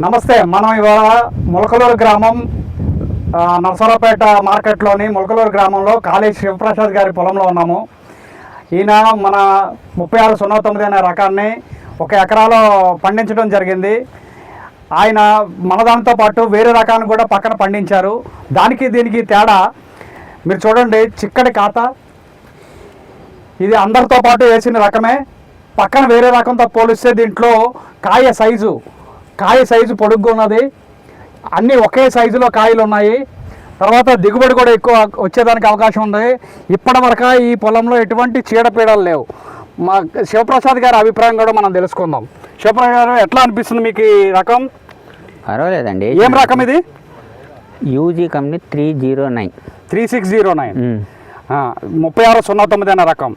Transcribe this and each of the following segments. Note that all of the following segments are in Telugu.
నమస్తే. మనం ఇవాళ ములకలూరు గ్రామం నరసరావుపేట మార్కెట్లోని ములకలూరు గ్రామంలో కాళీ శివప్రసాద్ గారి పొలంలో ఉన్నాము. ఈయన మన 3609 అనే రకాన్ని 1 ఎకరాలో పండించడం జరిగింది. ఆయన మన దానితో పాటు వేరే రకాన్ని కూడా పక్కన పండించారు. దానికి దీనికి తేడా మీరు చూడండి. చిక్కటి ఖాత ఇది అందరితో పాటు వేసిన రకమే. పక్కన వేరే రకంతో పోలిస్తే దీంట్లో కాయ సైజు పొడుగ్గా ఉన్నది. అన్నీ ఒకే సైజులో కాయలు ఉన్నాయి. తర్వాత దిగుబడి కూడా ఎక్కువ వచ్చేదానికి అవకాశం ఉంది. ఇప్పటివరకు ఈ పొలంలో ఎటువంటి చీడపీడలు లేవు. మా శివప్రసాద్ గారి అభిప్రాయం కూడా మనం తెలుసుకుందాం. శివప్రసాద్ గారు, ఎట్లా అనిపిస్తుంది మీకు ఈ రకం? పర్వాలేదండి. ఏం రకం ఇది? యూజీ కంపెనీ 3609 3609 అనే రకం.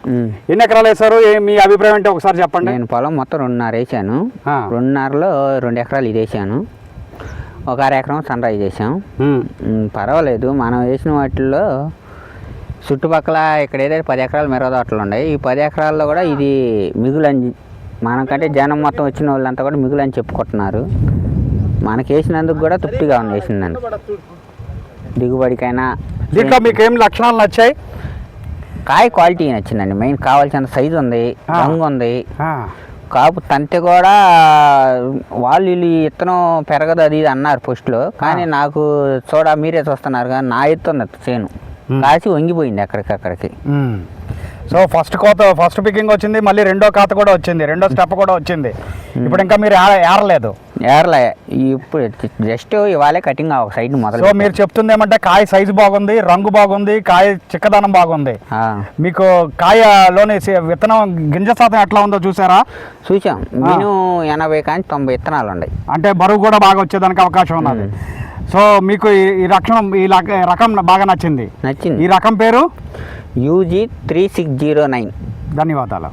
ఎన్ని ఎకరాలు వేశారు? మీ అభిప్రాయం అంటే ఒకసారి చెప్పండి. నేను పొలం మొత్తం 2.5 వేసాను. 2.5లో 2 ఎకరాలు ఇది వేసాను. 1.5 ఎకరం సన్ రైజ్ వేసాం. పర్వాలేదు. మనం వేసిన వాటిల్లో చుట్టుపక్కల ఇక్కడ ఏదైతే 10 ఎకరాలు మిరప తోటలు ఉన్నాయి. ఈ 10 ఎకరాల్లో కూడా ఇది మిగులని, మనకంటే జనం మొత్తం వచ్చిన వాళ్ళంతా కూడా మిగులని చెప్పుకుంటున్నారు. మనకి వేసినందుకు కూడా తృప్తిగా ఉంది. వేసిందండి దిగుబడికైనా. దీంట్లో మీకు ఏం లక్షణాలు నచ్చాయి? కాయ క్వాలిటీ నచ్చిందండి. మెయిన్ కావాల్సిన సైజు ఉంది, రంగు ఉంది. కాపు తంతె కూడా వాళ్ళు వీళ్ళు ఇత్తనం పెరగదు అది ఇది అన్నారు ఫస్ట్లో. కానీ నాకు మీరే చూస్తున్నారు కానీ నా ఎత్తుంది చేను కాసి వంగిపోయింది అక్కడికి. సో ఫస్ట్ పికింగ్ వచ్చింది, మళ్ళీ రెండో ఖాత కూడా వచ్చింది, రెండో స్టెప్ కూడా వచ్చింది. ఇప్పుడు ఇంకా మీరు ఏరలే. ఇప్పుడు జస్ట్ ఇవాళే కటింగ్ ఒక సైడ్ మొదలు. సో మీరు చెప్తుంది ఏమంటే కాయ సైజు బాగుంది, రంగు బాగుంది, కాయ చిక్కదనం బాగుంది. మీకు కాయలోని విత్తనం గింజ శాతం ఎట్లా ఉందో చూసారా? చూసాం. నేను 80 కానీ 90 విత్తనాలు ఉన్నాయి. అంటే బరువు కూడా బాగా వచ్చేదానికి అవకాశం ఉన్నది. సో మీకు ఈ రకం బాగా నచ్చింది. ఈ రకం పేరు యూజీ 3609. ధన్యవాదాలు.